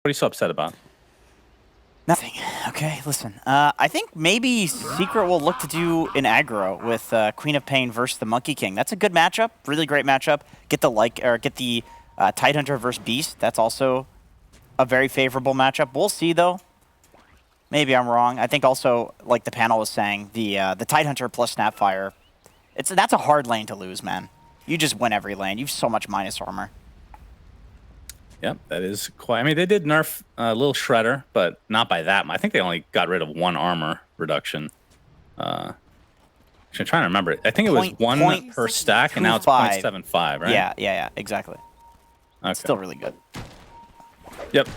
What are you so upset about? Nothing. Okay, listen. I think maybe Secret will look to do an aggro with Queen of Pain versus the Monkey King. That's a good matchup. Really great matchup. Get the Tidehunter versus Beast. That's also a very favorable matchup. We'll see though. Maybe I'm wrong. I think also, like the panel was saying, the Tidehunter plus Snapfire. That's a hard lane to lose, man. You just win every lane. You have so much minus armor. Yep, that is quite. I mean, they did nerf a little Shredder, but not by that much. I think they only got rid of 1 armor reduction. Actually, I'm trying to remember it. I think it was 1 per stack, and now it's 0.75, right? Yeah, exactly. Okay. Still really good. Yep.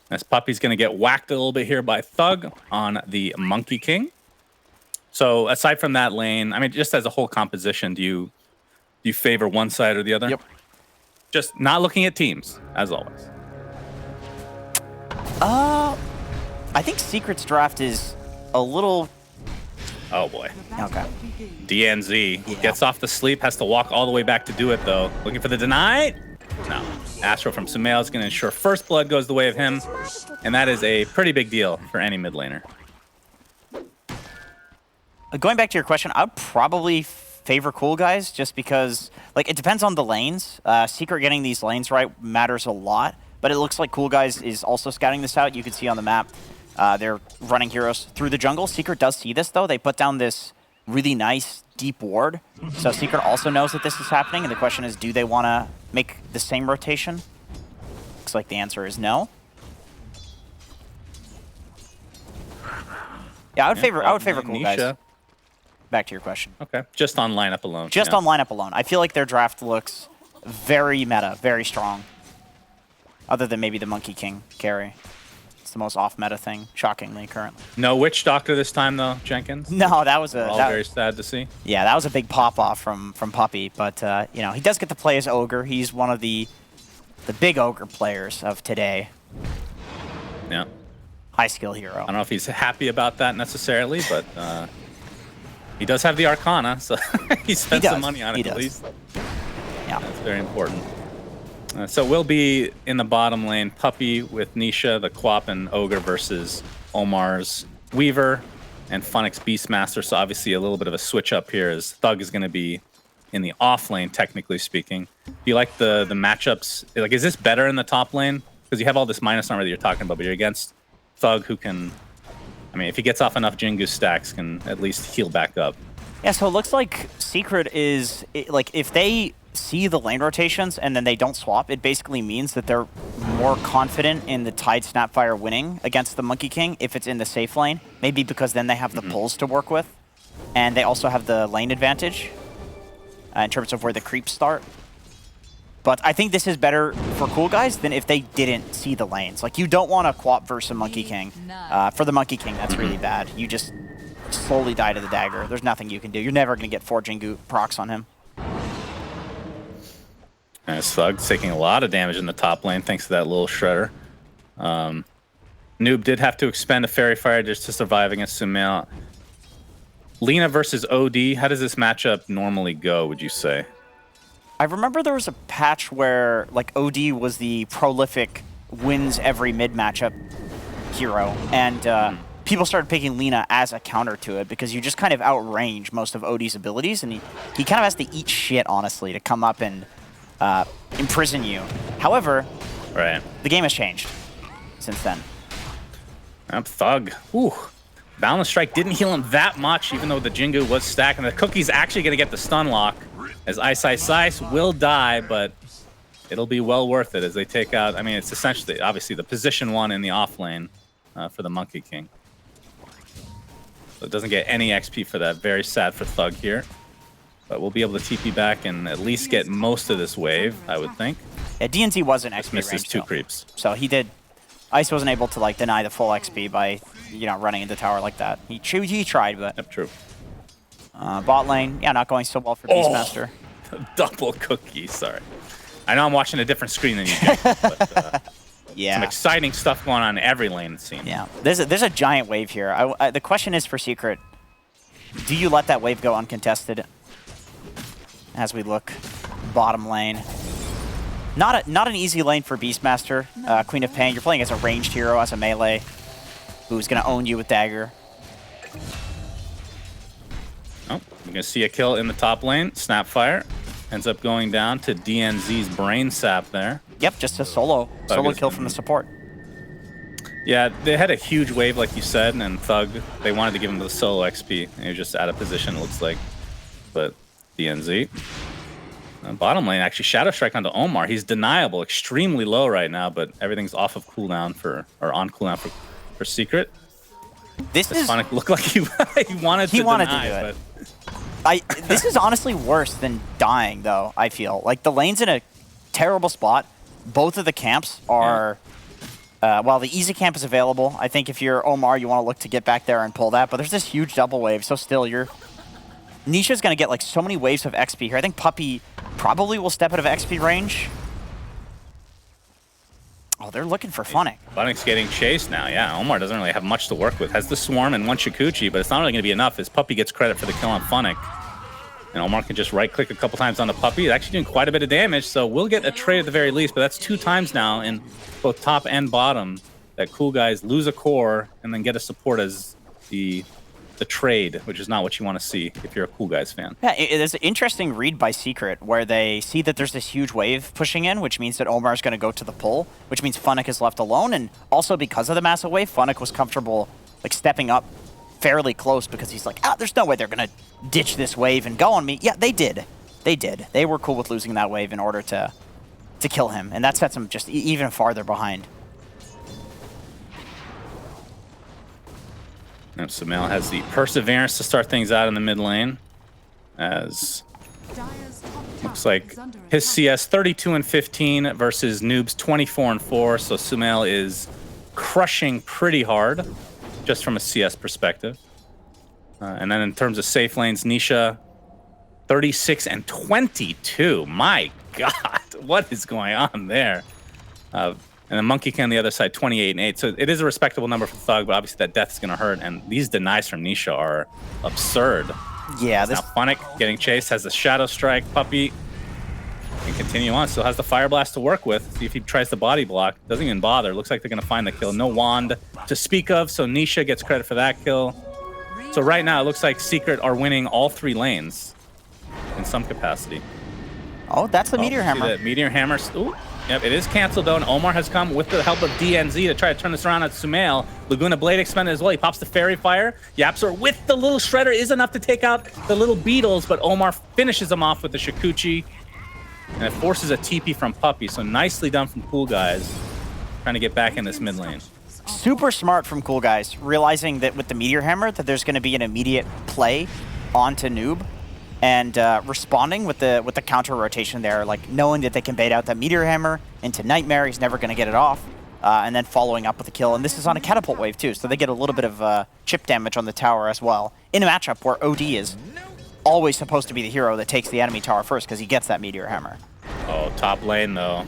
This puppy's going to get whacked a little bit here by Thug on the Monkey King. So aside from that lane, I mean, just as a whole composition, do you favor one side or the other? Yep. Just not looking at teams, as always. I think Secret's draft is a little... Oh, boy. Okay. DNZ gets off the sleep, has to walk all the way back to do it, though. Looking for the deny? No. Astro from Sumail is going to ensure first blood goes the way of him, and that is a pretty big deal for any mid laner. Going back to your question, I would probably favor Coolguys just because, like, it depends on the lanes. Secret getting these lanes right matters a lot, but it looks like Coolguys is also scouting this out. You can see on the map, they're running heroes through the jungle. Secret does see this, though. They put down this really nice deep ward, so Secret also knows that this is happening, and the question is, do they want to make the same rotation? Looks like the answer is no. Yeah, I would favor Coolguys. Back to your question. Okay, just on lineup alone. Just on lineup alone. I feel like their draft looks very meta, very strong. Other than maybe the Monkey King carry. It's the most off-meta thing, shockingly, currently. No Witch Doctor this time, though, Jenkins? No, that was very sad to see. Yeah, that was a big pop-off from Puppy, but, you know, he does get to play as Ogre. He's one of the big Ogre players of today. Yeah. High-skill hero. I don't know if he's happy about that necessarily, but... he does have the Arcana, so he spent some money on it at least. Yeah. That's very important. So we'll be in the bottom lane, Puppy with Nisha, the Quap and Ogre versus Omar's Weaver and Funix Beastmaster. So obviously a little bit of a switch up here as Thug is going to be in the off lane, technically speaking. Do you like the matchups? Like, is this better in the top lane? Because you have all this minus armor that you're talking about, but you're against Thug who can... I mean, if he gets off enough Jingu stacks, can at least heal back up. Yeah, so it looks like Secret is, like, if they see the lane rotations and then they don't swap, it basically means that they're more confident in the Tide Snapfire winning against the Monkey King if it's in the safe lane. Maybe because then they have the pulls to work with. And they also have the lane advantage in terms of where the creeps start. But I think this is better for Coolguys than if they didn't see the lanes. Like, you don't want to Quap versus a Monkey King. For the Monkey King, that's really bad. You just slowly die to the dagger. There's nothing you can do. You're never going to get 4 Jingu procs on him. And Thug's taking a lot of damage in the top lane thanks to that little Shredder. Noob did have to expend a Fairy Fire just to survive against Sumail. Lina versus OD, how does this matchup normally go, would you say? I remember there was a patch where, like, OD was the prolific wins every mid matchup hero, and people started picking Lina as a counter to it because you just kind of outrange most of OD's abilities, and he kind of has to eat shit, honestly, to come up and imprison you. However, the game has changed since then. Thug. Ooh. Balance Strike didn't heal him that much, even though the Jingu was stacked, and the Cookie's actually going to get the stun lock. As Ice will die, but it'll be well worth it as they take out... I mean, it's essentially, obviously, the position 1 in the off lane for the Monkey King. So it doesn't get any XP for that. Very sad for Thug here. But we'll be able to TP back and at least get most of this wave, I would think. Yeah, DNZ was an XP misses range, 2 creeps. So he did... Ice wasn't able to, like, deny the full XP by, you know, running into tower like that. He tried, but... Yep, true. Bot lane, yeah, not going so well for Beastmaster. Double cookie, sorry. I know I'm watching a different screen than you do, but yeah. Some exciting stuff going on in every lane, it seems. Yeah, there's a giant wave here. The question is for Secret, do you let that wave go uncontested as we look bottom lane? Not an easy lane for Beastmaster. Queen of Pain, you're playing as a ranged hero, as a melee, who's going to own you with Dagger. Oh, you're going to see a kill in the top lane. Snapfire ends up going down to DNZ's Brain Sap there. Yep, just a solo kill from the support. Yeah, they had a huge wave, like you said, and Thug, they wanted to give him the solo XP. And he was just out of position, it looks like. But DNZ. Bottom lane, actually, Shadow Strike onto Omar. He's deniable, extremely low right now, but everything's off of cooldown or on cooldown for Secret. This Sonic looked like he wanted to deny, but this is honestly worse than dying, though, I feel. Like, the lane's in a terrible spot. Both of the camps are... while the easy camp is available, I think if you're Omar, you want to look to get back there and pull that, but there's this huge double wave, so still, Nisha's going to get, like, so many waves of XP here. I think Puppey probably will step out of XP range. Oh, they're looking for Funnick. Funnick's getting chased now, yeah. Omar doesn't really have much to work with. Has the Swarm and one Shikuchi, but it's not really going to be enough as Puppey gets credit for the kill on Funnick. And Omar can just right-click a couple times on the Puppey. It's actually doing quite a bit of damage, so we'll get a trade at the very least, but that's 2 times now in both top and bottom that Coolguys lose a core and then get a support as the trade, which is not what you want to see if you're a Coolguys fan. Yeah, there's an interesting read by Secret where they see that there's this huge wave pushing in, which means that Omar's going to go to the pull, which means Funnick is left alone, and also because of the massive wave, Funnick was comfortable like stepping up fairly close because he's like, there's no way they're going to ditch this wave and go on me. Yeah, they did. They did. They were cool with losing that wave in order to kill him, and that sets him just even farther behind. And Sumail has the perseverance to start things out in the mid lane, as looks like his CS 32-15 versus Noob's 24-4. So Sumail is crushing pretty hard, just from a CS perspective. And then in terms of safe lanes, Nisha 36-22. My God, what is going on there? And then Monkey King on the other side, 28-8. So it is a respectable number for Thug, but obviously that death is going to hurt. And these denies from Nisha are absurd. Yeah, Now Funnick getting chased, has the Shadow Strike. Puppey can continue on. Still has the Fire Blast to work with. See if he tries the body block. Doesn't even bother. Looks like they're going to find the kill. No wand to speak of, so Nisha gets credit for that kill. So right now, it looks like Secret are winning all 3 lanes in some capacity. Oh, that's the Meteor Hammer. The Meteor Hammer. Ooh. Yep, it is canceled though, and Omar has come with the help of DNZ to try to turn this around at Sumail. Laguna Blade expended as well. He pops the Fairy Fire. Yapsor with the little Shredder is enough to take out the little beetles, but Omar finishes them off with the Shikuchi, and it forces a TP from Puppey. So nicely done from Coolguys, trying to get back in this mid lane. Super smart from Coolguys, realizing that with the Meteor Hammer that there's going to be an immediate play onto Noob. And responding with the counter rotation there, like knowing that they can bait out that Meteor Hammer into Nightmare, he's never going to get it off, and then following up with a kill. And this is on a Catapult wave too, so they get a little bit of chip damage on the tower as well, in a matchup where OD is always supposed to be the hero that takes the enemy tower first because he gets that Meteor Hammer. Oh, top lane though.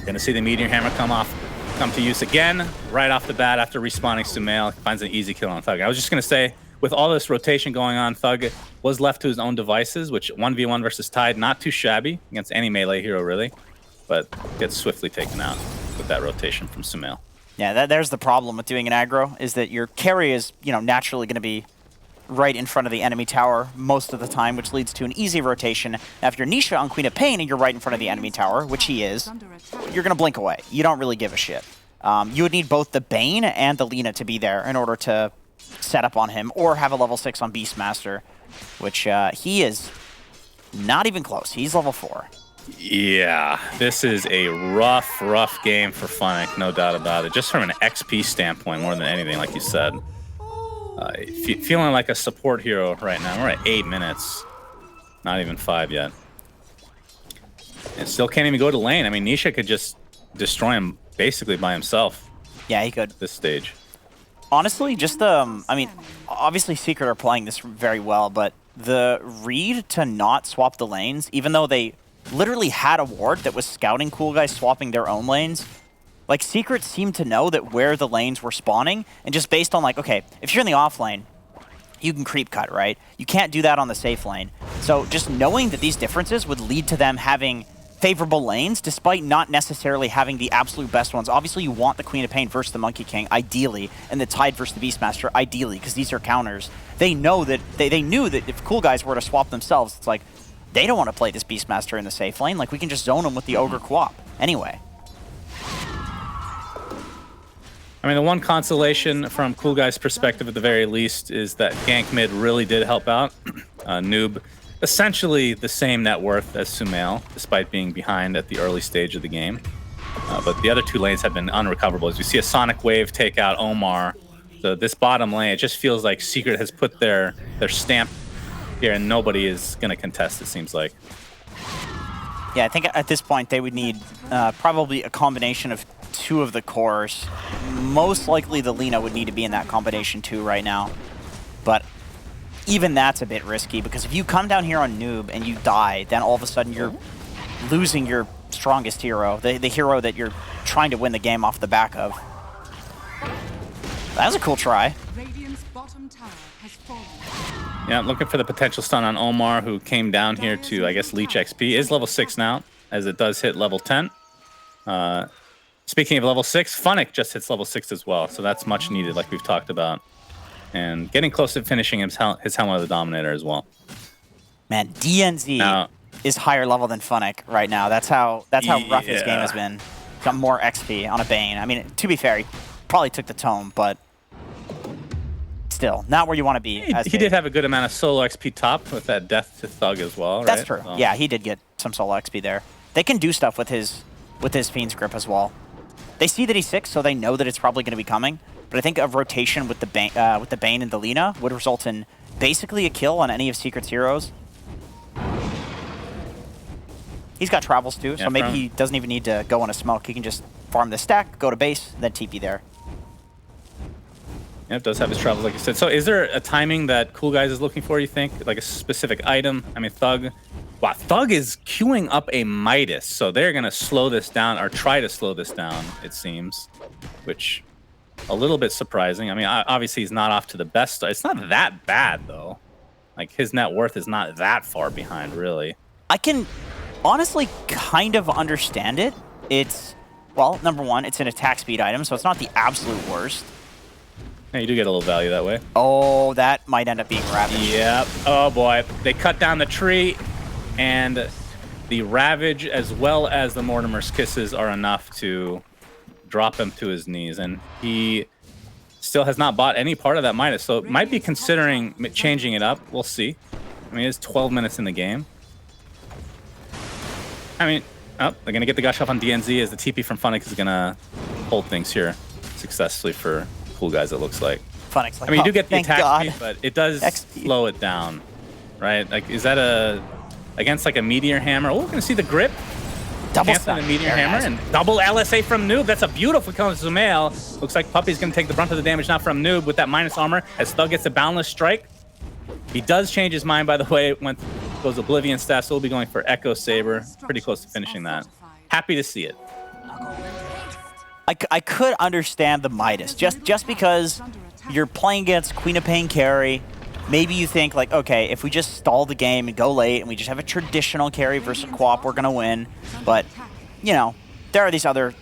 Gonna see the Meteor Hammer come to use again, right off the bat after respawning Sumail. Finds an easy kill on Thug. I was just gonna say, with all this rotation going on, Thug was left to his own devices, which 1v1 versus Tide, not too shabby against any melee hero, really, but gets swiftly taken out with that rotation from Sumail. Yeah, there's the problem with doing an aggro, is that your carry is, naturally going to be right in front of the enemy tower most of the time, which leads to an easy rotation. Now, if you're Nisha on Queen of Pain and you're right in front of the enemy tower, which he is, you're going to blink away. You don't really give a shit. You would need both the Bane and the Lina to be there in order to set up on him, or have a level 6 on Beastmaster, which he is not even close. He's level 4. Yeah, this is a rough game for Funnick, no doubt about it. Just from an XP standpoint, more than anything, like you said. Feeling like a support hero right now. We're at 8 minutes. Not even 5 yet. And still can't even go to lane. I mean, Nisha could just destroy him basically by himself. Yeah, he could. At this stage. Honestly, just obviously Secret are playing this very well, but the read to not swap the lanes, even though they literally had a ward that was scouting Coolguys swapping their own lanes, like Secret seemed to know that where the lanes were spawning, and just based on like, okay, if you're in the off lane, you can creep cut, right? You can't do that on the safe lane. So just knowing that these differences would lead to them having favorable lanes, despite not necessarily having the absolute best ones. Obviously, you want the Queen of Pain versus the Monkey King, ideally, and the Tide versus the Beastmaster, ideally, because these are counters. They know that they knew that if Coolguys were to swap themselves, it's like they don't want to play this Beastmaster in the safe lane. Like we can just zone them with the Ogre co-op anyway. I mean, the one consolation from Coolguys' perspective, at the very least, is that gank mid really did help out. Noob, essentially the same net worth as Sumail, despite being behind at the early stage of the game. But the other two lanes have been unrecoverable. As we see a Sonic Wave take out Omar, so this bottom lane, it just feels like Secret has put their stamp here, and nobody is going to contest, it seems like. Yeah, I think at this point they would need probably a combination of two of the cores. Most likely the Lina would need to be in that combination too right now. But even that's a bit risky, because if you come down here on Noob and you die, then all of a sudden you're losing your strongest hero, the hero that you're trying to win the game off the back of. That was a cool try. Radiant's bottom tower has fallen. Yeah, looking for the potential stun on Omar, who came down here to, I guess, leech XP. Is level 6 now, as it does hit level 10. Speaking of level 6, Funnick just hits level 6 as well, so that's much needed, like we've talked about. And getting close to finishing his Helmet of the Dominator as well. Man, DNZ is higher level than Funnick right now. That's how rough his game has been. Got more XP on a Bane. I mean, to be fair, he probably took the tome, but still, not where you want to be. He did have a good amount of solo XP top with that death to Thug as well, right? That's true. So. Yeah, he did get some solo XP there. They can do stuff with his Fiend's Grip as well. They see that he's 6, so they know that it's probably going to be coming. But I think a rotation with the Bane and the Lina would result in basically a kill on any of Secret's heroes. He's got travels too, so maybe he doesn't even need to go on a smoke. He can just farm the stack, go to base, then TP there. Yep, does have his travels, like you said. So is there a timing that Coolguys is looking for, you think? Like a specific item? I mean, Thug... Wow, Thug is queuing up a Midas, so they're going to slow this down, or try to slow this down, it seems. Which, a little bit surprising. I mean, obviously he's not off to the best start. It's not that bad, though. Like, his net worth is not that far behind, really. I can honestly kind of understand it. It's, well, number one, it's an attack speed item, so it's not the absolute worst. Yeah, you do get a little value that way. Oh, that might end up being Ravage. Yep. Oh, boy. They cut down the tree, and the Ravage as well as the Mortimer's Kisses are enough to drop him to his knees. And he still has not bought any part of that Midas, so might be considering changing it up. We'll see. I mean, it's 12 minutes in the game. I mean, they're going to get the gush off on DNZ as the TP from Funnick is going to hold things here successfully for Coolguys, it looks like. Funnick's like, I mean, you do get the thank attack God. speed, but it does XP. slow it down, right? Like, is that against like a Meteor Hammer? Oh, we're going to see the grip. Double Cancel stun. the Meteor There, Hammer guys. and double LSA from Noob. That's a beautiful kill on Sumail. Looks like Puppy's going to take the brunt of the damage now from Noob with that minus armor as Thug gets a Boundless Strike. He does change his mind, by the way, when goes Oblivion staff, so we'll be going for Echo Saber. Pretty close to finishing that. Happy to see it. I could understand the Midas, just because you're playing against Queen of Pain carry. Maybe you think, like, okay, if we just stall the game and go late and we just have a traditional carry versus co-op, we're going to win. But, you know, there are these other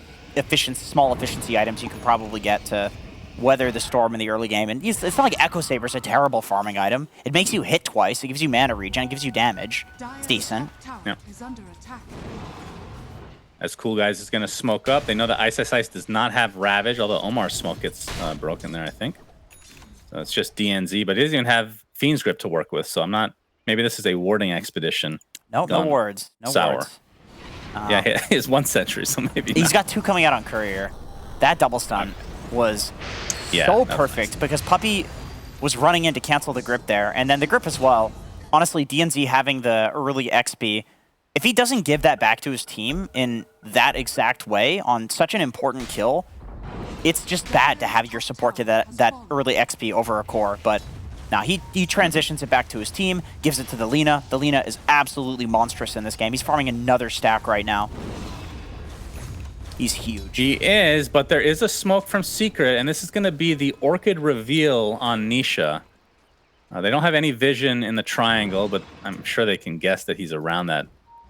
small efficiency items you can probably get to weather the storm in the early game. And it's not like Echo Saber's a terrible farming item. It makes you hit twice. It gives you mana regen. It gives you damage. It's decent. Yeah. As Coolguys is going to smoke up. They know that Ice does not have Ravage, although Omar's smoke gets broken there, I think. So it's just DNZ, but it doesn't even have Fiend's Grip to work with, so I'm not... Maybe this is a warding expedition. No words. No Sour. words. Yeah, he has 1 sentry, so maybe He's not. got 2 coming out on Courier. That double stun was so perfect because Puppy was running in to cancel the grip there, and then the grip as well. Honestly, DNZ having the early XP, if he doesn't give that back to his team in that exact way on such an important kill, it's just bad to have your support to that early XP over a core. But now he transitions it back to his team, gives it to the Lina. The Lina is absolutely monstrous in this game. He's farming another stack right now. He's huge. He is, but there is a smoke from Secret, and this is going to be the Orchid reveal on Nisha. They don't have any vision in the triangle, but I'm sure they can guess that he's around that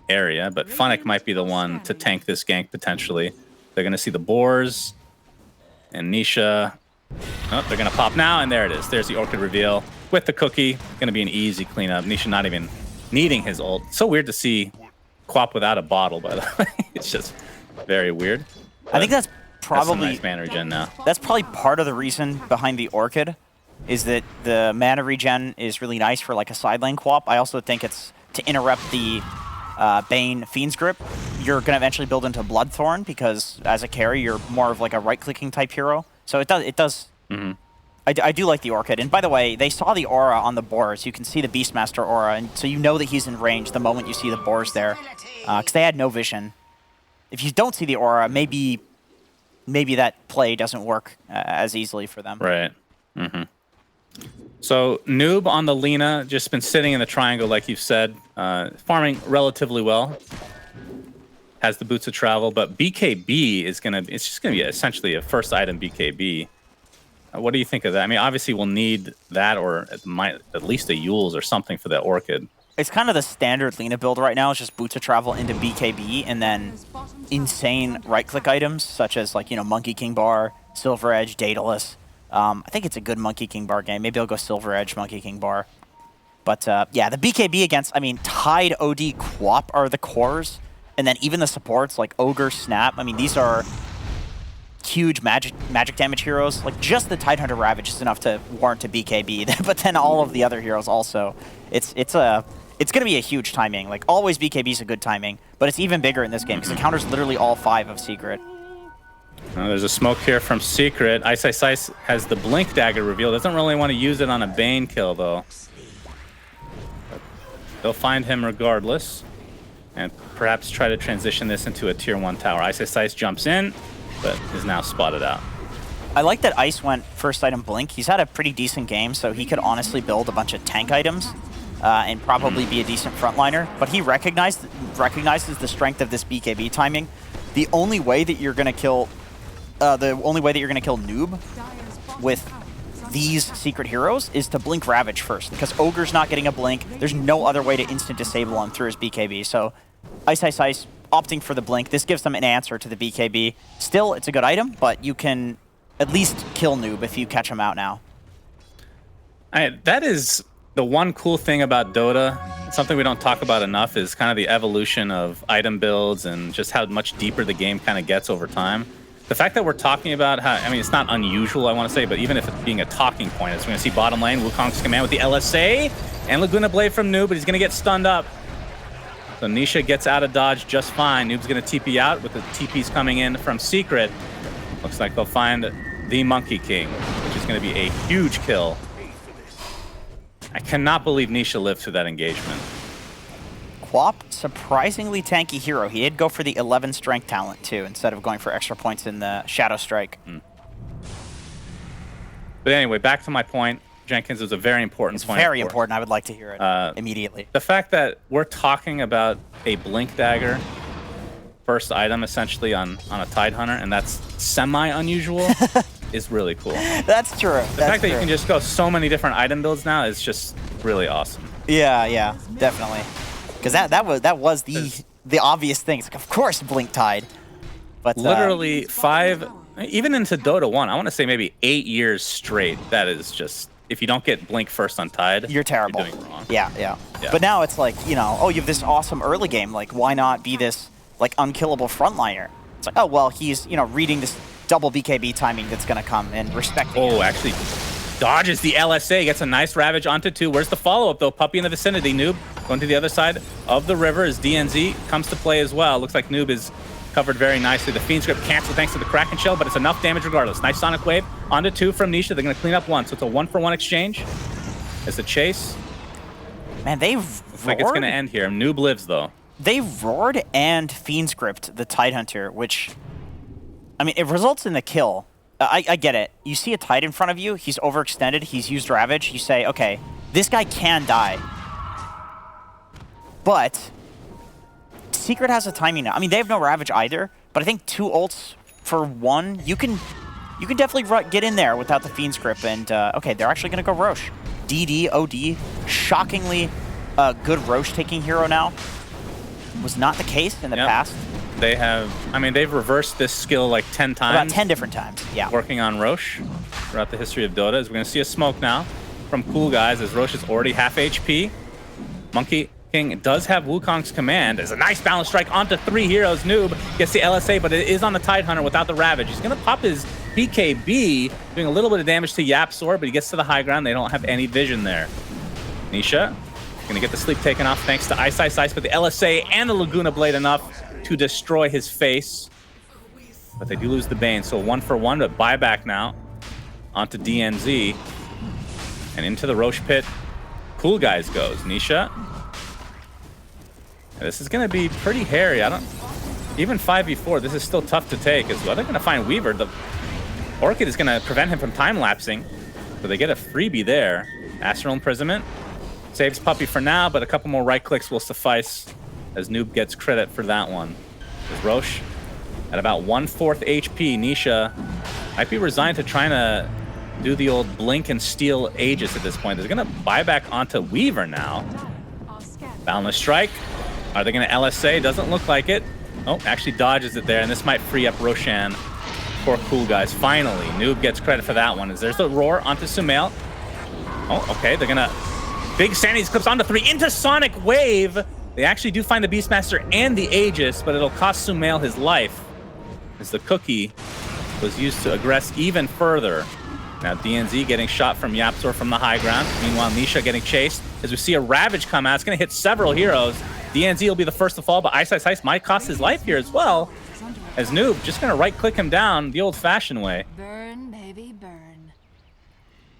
area, but Funnick might be the one to tank this gank potentially. They're going to see the boars and Nisha. Oh, they're going to pop now, and there it is. There's the Orchid reveal with the cookie. Going to be an easy cleanup. Nisha not even needing his ult. So weird to see Quap without a bottle, by the way. It's just very weird. I think that's That's probably some nice mana regen now. That's probably part of the reason behind the Orchid, is that the mana regen is really nice for like a side lane Quap. I also think it's to interrupt the Bane Fiend's Grip. You're going to eventually build into Bloodthorn because as a carry, you're more of like a right-clicking type hero. So it does. I do like the Orchid. And by the way, they saw the aura on the boars. You can see the Beastmaster aura, and so you know that he's in range the moment you see the boars there, because they had no vision. If you don't see the aura, maybe that play doesn't work as easily for them. Right. So Noob on the Lina, just been sitting in the triangle, like you've said, farming relatively well. Has the boots of travel, but BKB is it's just gonna be essentially a first item BKB. What do you think of that? I mean, obviously we'll need that, or at least a Yules or something for that Orchid. It's kind of the standard Lina build right now. It's just boots of travel into BKB, and then insane right-click items such as like Monkey King Bar, Silver Edge, Daedalus. I think it's a good Monkey King Bar game. Maybe I'll go Silver Edge, Monkey King Bar. But yeah, the BKB against, Tide, OD, Quap are the cores. And then even the supports like Ogre, Snap. these are huge magic damage heroes. Like just the Tidehunter Ravage is enough to warrant a BKB. But then all of the other heroes also. It's going to be a huge timing. Like always BKB is a good timing. But it's even bigger in this game because it counters literally all 5 of Secret. There's a smoke here from Secret. Ice Ice Ice has the Blink Dagger reveal. Doesn't really want to use it on a Bane kill, though. But they'll find him regardless. And perhaps try to transition this into a tier 1 tower. Ice Ice Ice jumps in, but is now spotted out. I like that Ice went first item Blink. He's had a pretty decent game, so he could honestly build a bunch of tank items and probably be a decent frontliner. But he recognizes the strength of this BKB timing. The only way that you're going to kill Noob with these secret heroes is to Blink Ravage first, because Ogre's not getting a Blink. There's no other way to instant disable him through his BKB. So Ice Ice Ice opting for the Blink. This gives them an answer to the BKB. Still, it's a good item, but you can at least kill Noob if you catch him out now. That is the one cool thing about Dota. Something we don't talk about enough is kind of the evolution of item builds and just how much deeper the game kind of gets over time. The fact that we're talking about how, it's not unusual, I want to say, but even if it's being a talking point, it's going to see bottom lane, Wukong's command with the LSA, and Laguna Blade from Noob, but he's going to get stunned up. So Nisha gets out of dodge just fine. Noob's going to TP out with the TPs coming in from Secret. Looks like they'll find the Monkey King, which is going to be a huge kill. I cannot believe Nisha lived through that engagement. Quap, surprisingly tanky hero. He did go for the 11 strength talent too, instead of going for extra points in the Shadow Strike. But anyway, back to my point. Jenkins was a very important point. Very important. I would like to hear it immediately. The fact that we're talking about a Blink Dagger first item essentially on a Tidehunter, and that's semi-unusual, is really cool. That's true. The fact that you can just go so many different item builds now is just really awesome. Yeah, definitely. Because that was the obvious thing. It's like, of course, Blink Tide. But literally 5, even into Dota 1, I want to say maybe 8 years straight. That is just, if you don't get Blink first on Tide, you're terrible. You're doing wrong. Yeah. But now it's like, oh, you have this awesome early game. Like, why not be this like unkillable frontliner? It's like, oh well, he's reading this double BKB timing that's gonna come and respecting. Oh, it. Actually dodges the LSA, gets a nice Ravage onto 2. Where's the follow-up, though? Puppy in the vicinity. Noob going to the other side of the river as DNZ comes to play as well. Looks like Noob is covered very nicely. The Fiend's Grip cancel thanks to the Kraken Shell, but it's enough damage regardless. Nice Sonic Wave onto 2 from Nisha. They're going to clean up 1, so it's a 1-for-1 exchange. It's a chase. Man, they looks like it's going to end here. Noob lives, though. They roared and Fiend's Gripped the Tidehunter, which, it results in the kill. I get it. You see a Tide in front of you, he's overextended, he's used Ravage, you say, okay, this guy can die. But Secret has a timing now. They have no Ravage either, but I think 2 ults for 1, you can definitely get in there without the Fiend's Grip, and okay, they're actually going to go Roche. DD, OD, shockingly good Roche taking hero now. was not the case in the Yep. past. They have, I mean, they've reversed this skill like 10 times. About 10 different times, yeah. Working on Roche throughout the history of Dota. As we're going to see a smoke now from Coolguys as Roche is already half HP. Monkey King does have Wukong's command. There's a nice balance strike onto 3 heroes. Noob gets the LSA, but it is on the Tidehunter without the Ravage. He's going to pop his BKB, doing a little bit of damage to YapzOr, but he gets to the high ground. They don't have any vision there. Nisha going to get the sleep taken off thanks to Ice, but the LSA and the Laguna Blade enough to destroy his face. But they do lose the Bane, so 1 for 1, but buyback now onto DNZ. And into the Roche pit, Coolguys goes. Nisha. This is going to be pretty hairy. Even 5v4, this is still tough to take as well. They're going to find Weaver. The Orchid is going to prevent him from time-lapsing, so they get a freebie there. Astral Imprisonment saves Puppey for now, but a couple more right clicks will suffice as Noob gets credit for that one. As Roche at about 1/4 HP, Nisha might be resigned to trying to do the old blink and steal Aegis at this point. They're going to buy back onto Weaver now. Boundless Strike. Are they going to LSA? Doesn't look like it. Oh, actually dodges it there, and this might free up Roshan for Coolguys. Finally, Noob gets credit for that one. As there's the roar onto Sumail. Oh, okay, they're going to... Big Sanity's clips onto 3 into Sonic Wave. They actually do find the Beastmaster and the Aegis, but it'll cost Sumail his life as the cookie was used to aggress even further. Now DNZ getting shot from YapzOr from the high ground. Meanwhile, Nisha getting chased as we see a Ravage come out. It's going to hit several heroes. DNZ will be the first to fall, but Ice might cost his life here as well. As Noob just going to right-click him down the old-fashioned way. Burn, baby, burn.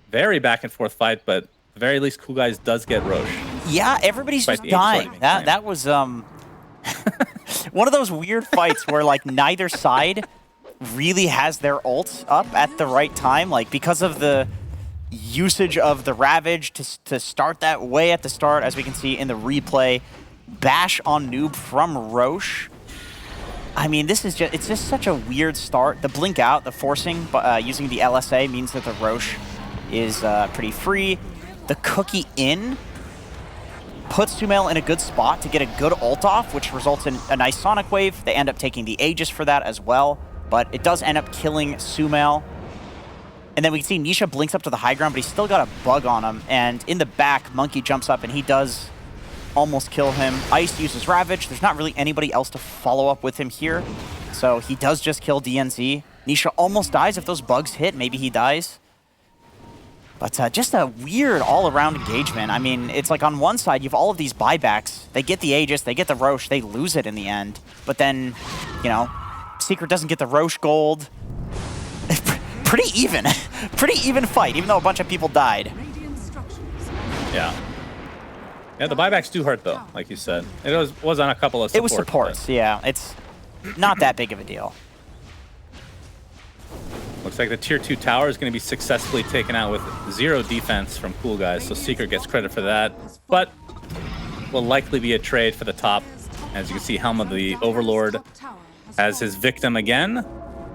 Very back-and-forth fight, but at the very least, Coolguys does get Roche. Yeah, everybody's Despite just the dying. Aegis That was one of those weird fights where like neither side really has their ults up at the right time, like because of the usage of the Ravage to start that way at the start, as we can see in the replay. Bash on Noob from Roche. I mean, it's just such a weird start. The blink out, the forcing using the LSA means that the Roche is pretty free. The cookie in puts Sumail in a good spot to get a good ult off, which results in a nice Sonic Wave. They end up taking the Aegis for that as well, but it does end up killing Sumail. And then we can see Nisha blinks up to the high ground, but he's still got a bug on him. And in the back, Monkey jumps up and he does almost kill him. Ice uses Ravage. There's not really anybody else to follow up with him here. So he does just kill DNZ. Nisha almost dies. If those bugs hit, maybe he dies. But just a weird all-around engagement. I mean, it's like on one side, you have all of these buybacks. They get the Aegis, they get the Roche, they lose it in the end. But then, you know, Secret doesn't get the Roche gold. Pretty even. Pretty even fight, even though a bunch of people died. Yeah. Yeah, the buybacks do hurt, though, like you said. It was on a couple of supports. It was supports, yeah. It's not that big of a deal. Looks like the tier 2 tower is going to be successfully taken out with 0 defense from Coolguys, so Secret gets credit for that. But will likely be a trade for the top. As you can see, Helm of the Overlord as his victim again.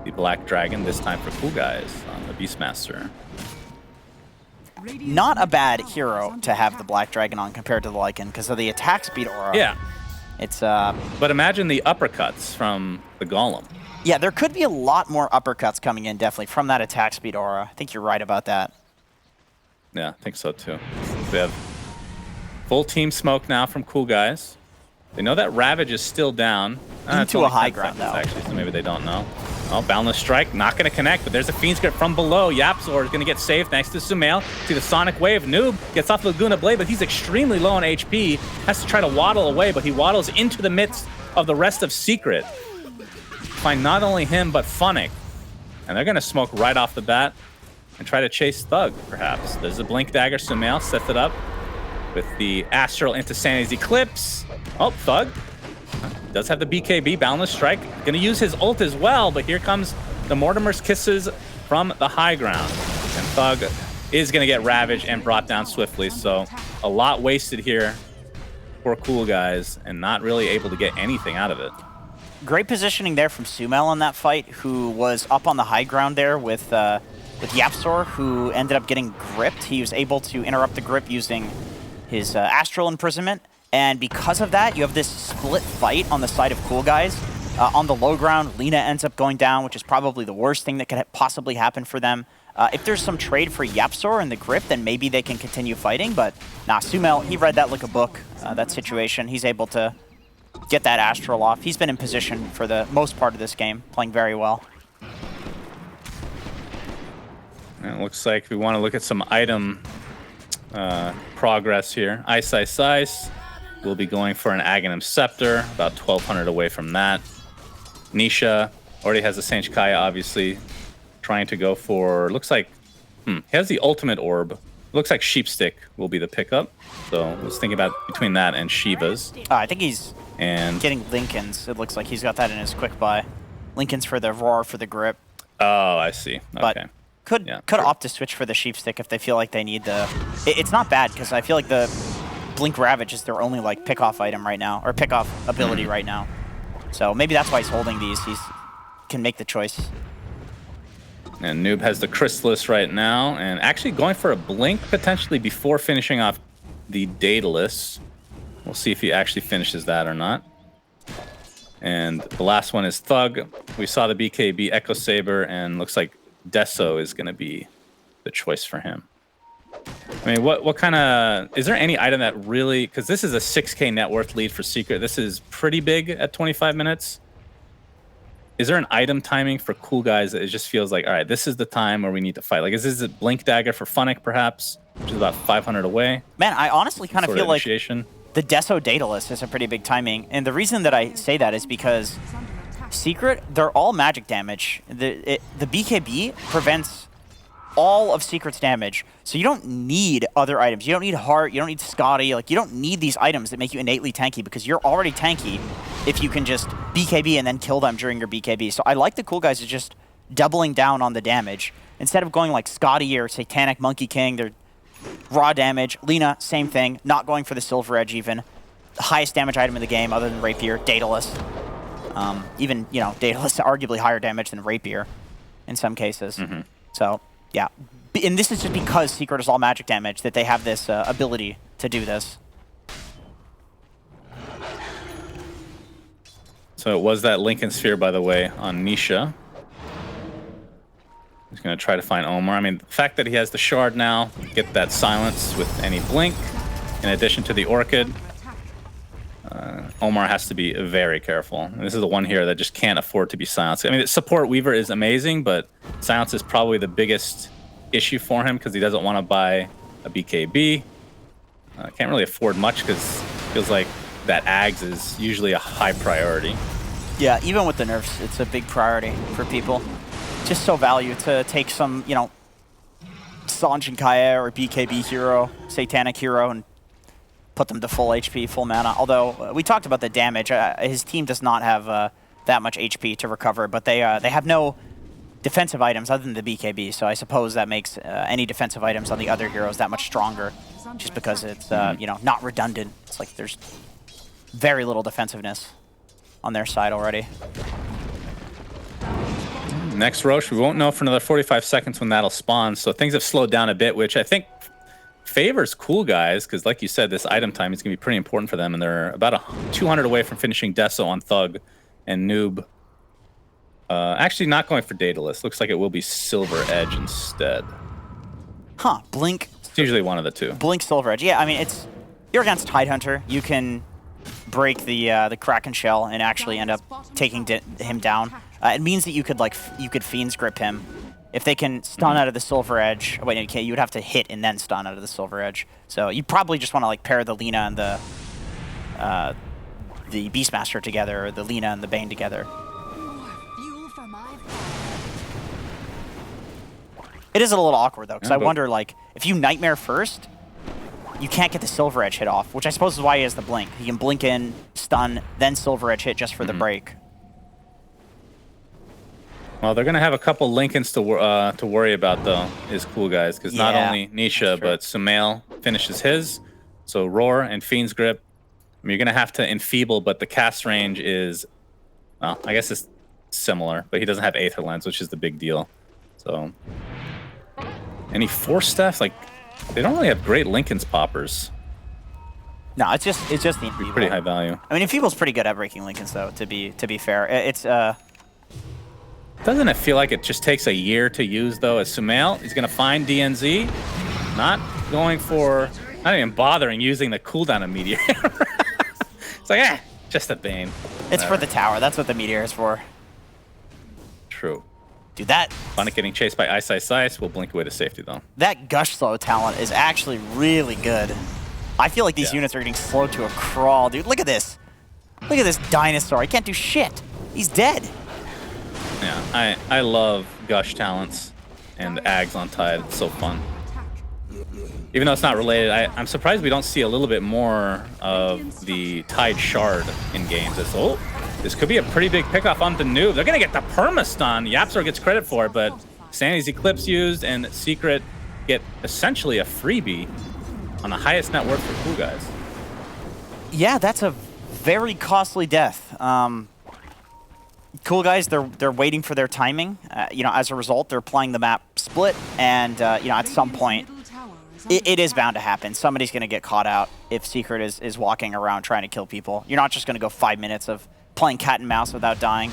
The Black Dragon, this time for Coolguys on the Beastmaster. Not a bad hero to have the Black Dragon on compared to the Lycan because of the attack speed aura. Yeah. It's But imagine the uppercuts from the Golem. yeah, there could be a lot more uppercuts coming in, definitely, from that attack speed aura. I think you're right about that. Yeah, I think so too. We have full team smoke now from Coolguys. They know that Ravage is still down. It's Into a only high 10 ground, seconds, though. actually, so maybe they don't know. Oh, Boundless Strike, not going to connect, but there's a Fiend's Grip from below. YapzOr is going to get saved next to Sumail. See the Sonic Wave. Noob gets off the Laguna Blade, but he's extremely low on HP. Has to try to waddle away, but he waddles into the midst of the rest of Secret. Find not only him, but Funnick. And they're going to smoke right off the bat and try to chase Thug, perhaps. There's a Blink Dagger. Sumail sets it up with the Astral into Sanity's Eclipse. Oh, Thug does have the BKB, Boundless Strike. Going to use his ult as well, but here comes the Mortimer's Kisses from the high ground. And Thug is going to get ravaged and brought down swiftly, so a lot wasted here for Coolguys and not really able to get anything out of it. Great positioning there from Sumail in that fight, who was up on the high ground there with YapzOr, who ended up getting gripped. He was able to interrupt the grip using his Astral Imprisonment, And because of that, you have this split fight on the side of Coolguys. On the low ground, Lina ends up going down, which is probably the worst thing that could possibly happen for them. If there's some trade for Yapsor in the grip, then maybe they can continue fighting. But nah, Sumail, he read that like a book, that situation. He's able to get that Astral off. He's been in position for the most part of this game, playing very well. And it looks like we want to look at some item progress here. Ice. We'll be going for an Aghanim Scepter, about 1,200 away from that. Nisha already has a Saint Kaya, obviously. Trying to go for, looks like, he has the ultimate orb. Looks like Sheepstick will be the pickup. So let's think about between that and Shiva's. I think he's getting Lincoln's. It looks like he's got that in his quick buy. Lincoln's for the Roar for the grip. Oh, I see. Okay. But could opt to switch for the Sheepstick if they feel like they need the... It's not bad, because I feel like the Blink Ravage is their only like pick-off item right now, or pick-off ability right now. So maybe that's why he's holding these. He can make the choice. And Noob has the Chrysalis right now, and actually going for a Blink potentially before finishing off the Daedalus. We'll see if he actually finishes that or not. And the last one is Thug. We saw the BKB Echo Saber, and looks like Deso is going to be the choice for him. I mean, what kind of... Is there any item that really... Because this is a 6K net worth lead for Secret. This is pretty big at 25 minutes. Is there an item timing for Coolguys that it just feels like, all right, this is the time where we need to fight? Like, is this a Blink Dagger for Funnick, perhaps? Which is about 500 away. Man, I honestly kind of feel like the Deso Daedalus is a pretty big timing. And the reason that I say that is because Secret, they're all magic damage. The BKB prevents all of Secret's damage. So you don't need other items. You don't need Heart, you don't need Scotty. Like, you don't need these items that make you innately tanky, because you're already tanky if you can just BKB and then kill them during your BKB. So I like the Coolguys is just doubling down on the damage. Instead of going like Scotty or Satanic Monkey King, they're raw damage. Lina, same thing. Not going for the Silver Edge even. The highest damage item in the game other than Rapier, Daedalus. Even, you know, Daedalus arguably higher damage than Rapier in some cases. So, yeah. And this is just because Secret is all magic damage that they have this ability to do this. So it was that Lincoln Sphere, by the way, on Nisha. He's going to try to find Omar. I mean, the fact that he has the Shard now, get that silence with any Blink, in addition to the Orchid, Omar has to be very careful. And this is the one here that just can't afford to be silenced. I mean, support Weaver is amazing, but silence is probably the biggest issue for him because he doesn't want to buy a BKB. Can't really afford much because it feels like that Ags is usually a high priority. Yeah, even with the nerfs, it's a big priority for people. Just so value to take some, you know, Sanjin Kaya or BKB hero, Satanic hero, and put them to full HP, full mana. Although, we talked about the damage. His team does not have that much HP to recover, but they have no defensive items other than the BKB, so I suppose that makes any defensive items on the other heroes that much stronger, just because it's, you know, not redundant. It's like there's very little defensiveness on their side already. Next Roche, we won't know for another 45 seconds when that'll spawn, so things have slowed down a bit, which I think favors Coolguys, because like you said, this item time is going to be pretty important for them, and they're about 200 away from finishing Deso on Thug and Noob. Actually not going for Daedalus. Looks like it will be Silver Edge instead. Huh, Blink. It's usually one of the two. Blink Silver Edge. Yeah, I mean, you're against Tidehunter. You can break the Kraken Shell and actually end up taking him down. It means that you could Fiend's Grip him. If they can stun out of the Silver Edge, wait, okay, you would have to hit and then stun out of the Silver Edge. So you probably just want to like pair the Lina and the Beastmaster together, or the Lina and the Bane together. It is a little awkward though, because I wonder like if you Nightmare first, you can't get the Silver Edge hit off, which I suppose is why he has the Blink. He can blink in, stun, then Silver Edge hit just for the break. Well, they're going to have a couple Lincolns to worry about, though, is Coolguys, because not only Nisha, but Sumail finishes his. So Roar and Fiend's Grip. I mean, you're going to have to Enfeeble, but the cast range is, well, I guess it's similar, but he doesn't have Aether Lens, which is the big deal. So, any Force Staff? Like, they don't really have great Lincoln's poppers. No, it's just the Enfeeble. Pretty high value. I mean, Enfeeble's pretty good at breaking Lincolns, though. To be fair, it's Doesn't it feel like it just takes a year to use, though? As Sumail, he's going to find DNZ. Not going for... Not even bothering using the cooldown of Meteor. It's like, just a Bane. It's for the tower. That's what the Meteor is for. True. Dude, that... Bonnet getting chased by Ice Ice Ice will blink away to safety, though. That Gush Slow talent is actually really good. I feel like these units are getting slowed to a crawl, dude. Look at this. Look at this dinosaur. He can't do shit. He's dead. Yeah, I love Gush talents and Ags on Tide. It's so fun. Even though it's not related, I'm surprised we don't see a little bit more of the Tide Shard in games. This could be a pretty big pickoff on the noob. They're going to get the perma-stun. Yapzor gets credit for it, but Sanity's Eclipse used and Secret get essentially a freebie on the highest net worth for Coolguys. Yeah, that's a very costly death. Coolguys, they're waiting for their timing. As a result, they're playing the map split, and at some point, it is bound to happen. Somebody's going to get caught out if Secret is walking around trying to kill people. You're not just going to go 5 minutes of playing cat and mouse without dying.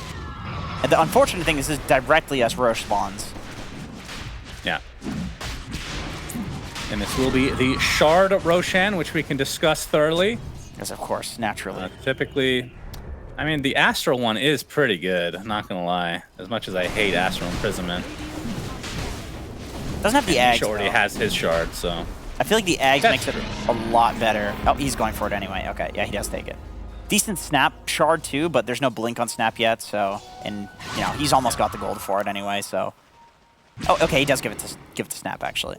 And the unfortunate thing is this directly as Roche spawns. Yeah. And this will be the Shard Roshan, which we can discuss thoroughly. Because, of course, naturally. Typically, I mean, the Astral one is pretty good, I'm not going to lie. As much as I hate Astral Imprisonment. Doesn't have the Ags, He already has his Shard, so... I feel like the Ags makes it a lot better. Oh, he's going for it anyway. Okay, yeah, he does take it. Decent Snap Shard, too, but there's no Blink on Snap yet, so... And, he's almost got the gold for it anyway, so... Oh, okay, he does give it to Snap, actually.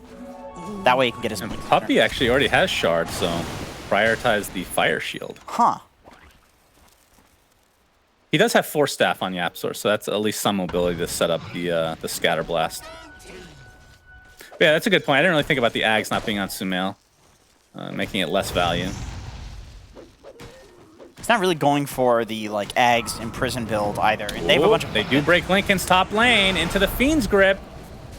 That way he can get his... And Puppy actually already has Shard, so prioritize the Fire Shield. Huh. He does have 4 staff on Yapzor, so that's at least some mobility to set up the Scatter Blast. But yeah, that's a good point. I didn't really think about the Ags not being on Sumail, making it less value. It's not really going for the Ags Imprison build either. They have a bunch of... They do break Lincoln's top lane into the Fiend's grip.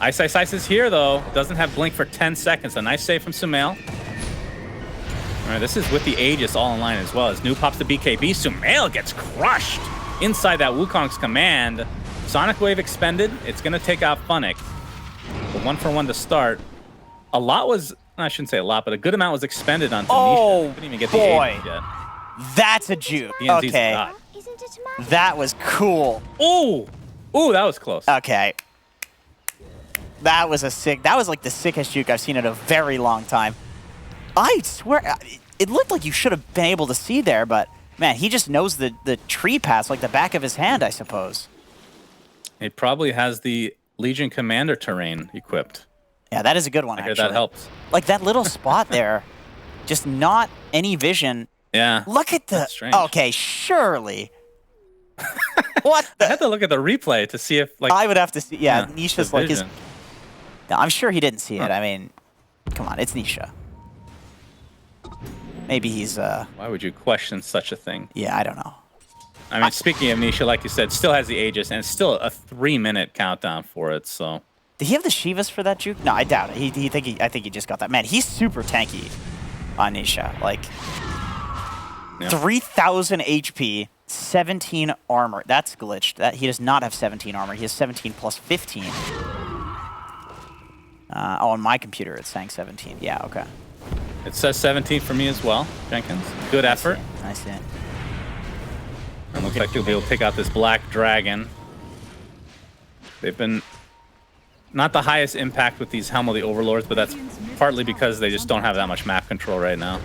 Ice Ice Ice is here, though. Doesn't have Blink for 10 seconds. A nice save from Sumail. All right, this is with the Aegis all in line as well. As New pops the BKB, Sumail gets crushed inside that Wukong's command. Sonic Wave expended. It's going to take out Funnick. But 1-for-1 to start. A lot was... I shouldn't say a lot, but a good amount was expended on Tanisha. Didn't even get the Aegis yet. That's a juke. DNZ's Okay. That was cool. Ooh, that was close. Okay. That was like the sickest juke I've seen in a very long time. I swear, it looked like you should have been able to see there, but man, he just knows the tree paths like the back of his hand, I suppose. It probably has the Legion Commander terrain equipped. Yeah, that is a good one, actually. That helps. Like that little spot there, just not any vision. Yeah. Look at the... That's strange. Okay, surely. What the... I had to look at the replay to see if, I would have to see... Yeah, Nisha's like his... vision. No, I'm sure he didn't see it. I mean, come on, it's Nisha. Maybe he's... Why would you question such a thing? Yeah, I don't know. I mean, speaking of Nisha, like you said, still has the Aegis, and it's still a 3-minute countdown for it, so... Did he have the Shivas for that juke? No, I doubt it. I think he just got that. Man, he's super tanky on Nisha. Like, 3,000 HP, 17 armor. That's glitched. He does not have 17 armor. He has 17 plus 15. On my computer, it's saying 17. Yeah, okay. It says 17 for me as well, Jenkins. Good effort. I see it. And looks like he'll be able to take out this Black Dragon. They've been not the highest impact with these Helm of the Overlords, but that's partly because they just don't have that much map control right now.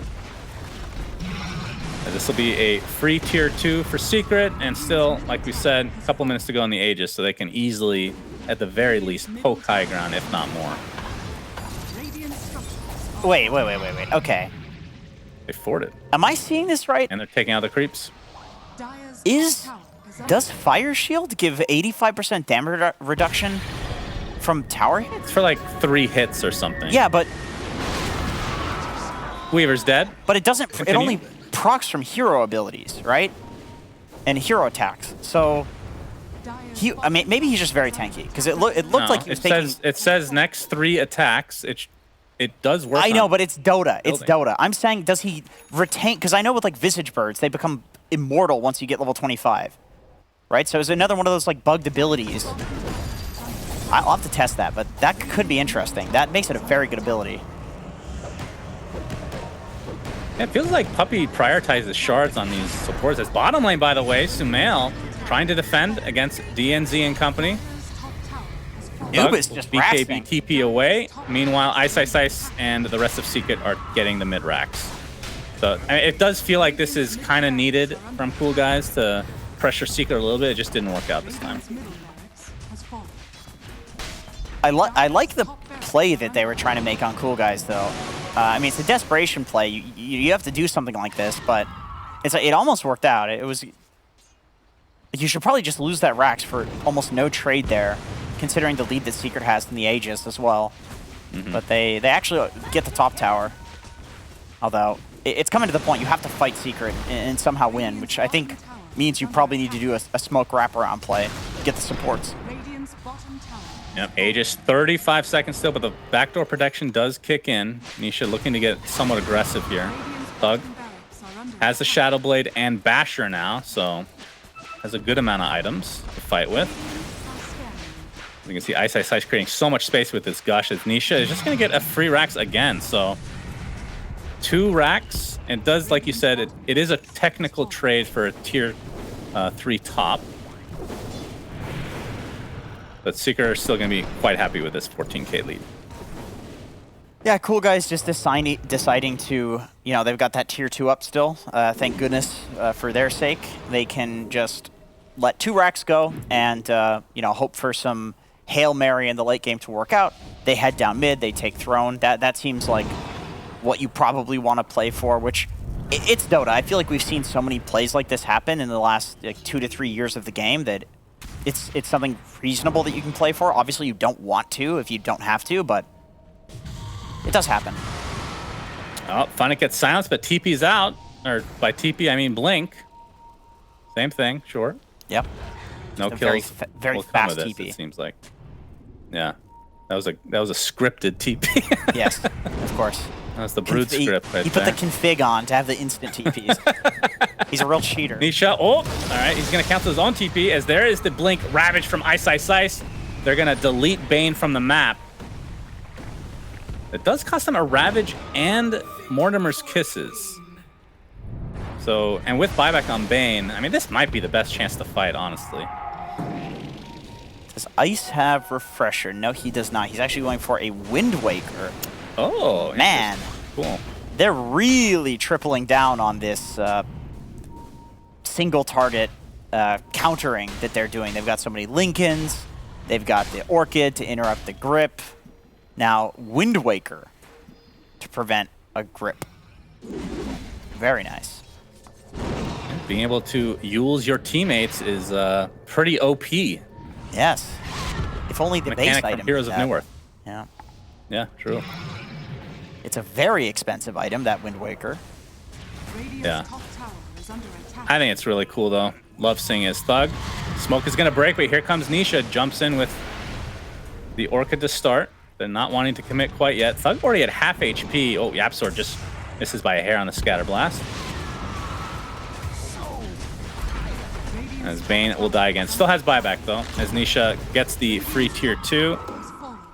This will be a free tier 2 for Secret, and still, like we said, a couple minutes to go on the Aegis, so they can easily, at the very least, poke high ground, if not more. Wait. Okay. They forded. Am I seeing this right? And they're taking out the creeps. Does Fire Shield give 85% damage reduction from tower hits? It's for like 3 hits or something. Yeah, but... Weaver's dead. But it doesn't... Continue. It only procs from hero abilities, right? And hero attacks. So... I mean, maybe he's just very tanky, because it looked like he was taking... It says next 3 attacks, it does work. I know, on but it's Dota. It's building. Dota. I'm saying, does he retain? Because I know with like Visage Birds, they become immortal once you get level 25, right? So it's another one of those like bugged abilities. I'll have to test that, but that could be interesting. That makes it a very good ability. It feels like Puppey prioritizes shards on these supports. As bottom lane, by the way, Sumail trying to defend against DNZ and company. Noob is just BKB rasping. TP away. Meanwhile, Ice and the rest of Secret are getting the mid racks. So I mean, it does feel like this is kind of needed from Coolguys to pressure Secret a little bit. It just didn't work out this time. I like the play that they were trying to make on Coolguys, though. I mean, it's a desperation play. You have to do something like this, but it almost worked out. It was... You should probably just lose that Rax for almost no trade there, considering the lead that Secret has in the Aegis as well. But they actually get the top tower. Although, it's coming to the point you have to fight Secret and somehow win, which I think means you probably need to do a smoke wraparound play to get the supports. Yep, Aegis 35 seconds still, but the backdoor protection does kick in. Nisha looking to get somewhat aggressive here. Thug has the Shadow Blade and Basher now, so has a good amount of items to fight with. You can see Ice creating so much space with this Gush as Nisha is just going to get a free Rax again. So 2 Racks. It does, like you said, it is a technical trade for a tier 3 top. But Secret are still going to be quite happy with this 14k lead. Yeah, Coolguys just deciding to, they've got that tier 2 up still. Thank goodness for their sake. They can just let 2 racks go and, hope for some Hail Mary in the late game to work out. They head down mid, they take Throne. That seems like what you probably want to play for, which it's Dota. I feel like we've seen so many plays like this happen in the last 2 to 3 years of the game that it's something reasonable that you can play for. Obviously, you don't want to if you don't have to, but it does happen. Oh, Funnick gets silenced, but TP's out. Or by TP, I mean Blink. Same thing, sure. Yep. No It's a kills. very will come fast with this, TP. it seems like. Yeah. That was a scripted TP. Yes, of course. That's the Brood script right He put there. the config on to have the instant TPs. He's a real cheater. Nisha, all right, he's going to cancel his own TP as there is the Blink Ravage from Ice. They're going to delete Bane from the map. It does cost them a Ravage and Mortimer's Kisses. So, and with buyback on Bane, I mean, this might be the best chance to fight, honestly. Does Ice have Refresher? No, he does not. He's actually going for a Wind Waker. Oh, Man. Cool. They're really tripling down on this single target countering that they're doing. They've got so many Lincolns. They've got the Orchid to interrupt the grip. Now, Wind Waker to prevent a grip. Very nice. Being able to use your teammates is pretty OP. Yes. If only the base Mechanic item. from Heroes of Newerth. Yeah. Yeah, true. It's a very expensive item, that Wind Waker. Yeah. I think it's really cool, though. Love seeing his Thug. Smoke is going to break, but here comes Nisha. Jumps in with the Orchid to start. They're not wanting to commit quite yet. Thug already at half HP. Oh, Yapsor just misses by a hair on the Scatter Blast. As Bane will die again. Still has buyback, though, as Nisha gets the free tier 2.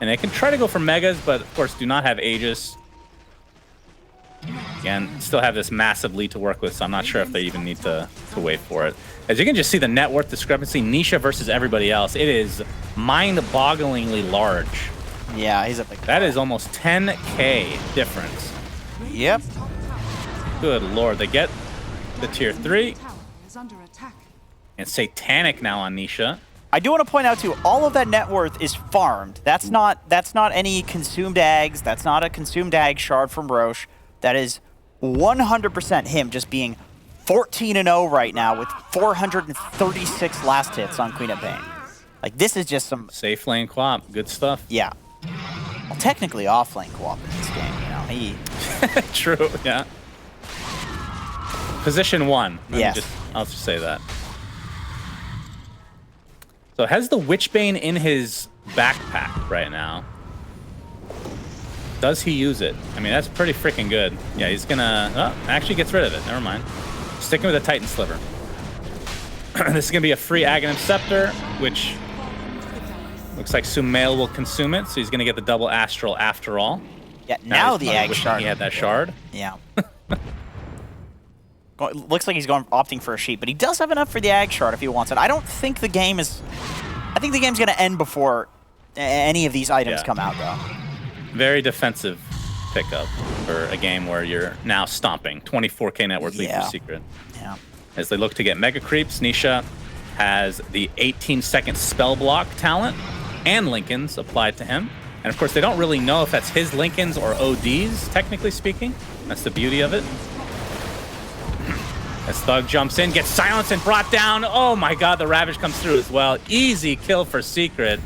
And they can try to go for Megas, but of course do not have Aegis. Again, still have this massive lead to work with, so I'm not sure if they even need to wait for it. As you can just see the net worth discrepancy, Nisha versus everybody else, it is mind-bogglingly large. Yeah, he's a big... That is almost 10k difference. Yep. Good lord, they get the tier 3. And Satanic now on Nisha. I do want to point out too, all of that net worth is farmed. That's not any consumed eggs. That's not a consumed egg shard from Roche. That is 100% him just being 14-0 right now with 436 last hits on Queen of Bane. Like, this is just some... Safe lane co-op, good stuff. Yeah. Well, technically off-lane co-op in this game, He... True, yeah. Position 1. Yes. I'll just say that. So has the Witchbane in his backpack right now. Does he use it? I mean, that's pretty freaking good. Yeah, he's gonna... Oh, actually gets rid of it. Never mind. Sticking with the Titan Sliver. This is gonna be a free Aghanim Scepter, which looks like Sumail will consume it, so he's gonna get the double Astral after all. Yeah, now he's the Ag wishing Shard. he had that shard. Yeah. Looks like he's opting for a sheep, but he does have enough for the Ag Shard if he wants it. I don't think the game is... I think the game's gonna end before any of these items come out, though. Very defensive pickup for a game where you're now stomping. 24k network lead for Secret. Yeah. As they look to get Mega Creeps, Nisha has the 18-second spell block talent and Lincolns applied to him. And of course, they don't really know if that's his Lincolns or ODs, technically speaking. That's the beauty of it. As Thug jumps in, gets silenced and brought down. Oh my god, the Ravage comes through as well. Easy kill for Secret.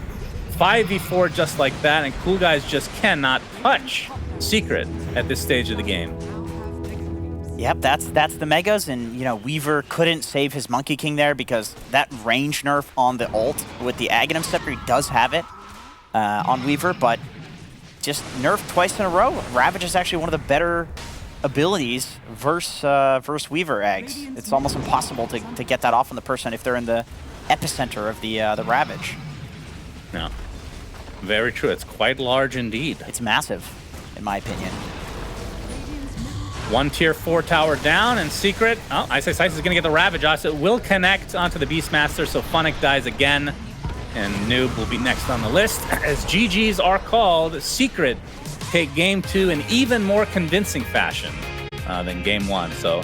5v4 just like that, and Coolguys just cannot touch Secret at this stage of the game. Yep, that's the Megas, and you know, Weaver couldn't save his Monkey King there because that range nerf on the ult with the Aghanim Scepter, he does have it on Weaver, but just nerfed twice in a row. Ravage is actually one of the better abilities versus Weaver eggs. It's almost impossible to get that off on the person if they're in the epicenter of the Ravage. No. Very true. It's quite large indeed. It's massive, in my opinion. One tier 4 tower down, and Secret. Oh, Ice is going to get the Ravage off. It will connect onto the Beastmaster, so Funnick dies again. And Noob will be next on the list. As GGs are called, Secret take game 2 in even more convincing fashion than game 1. So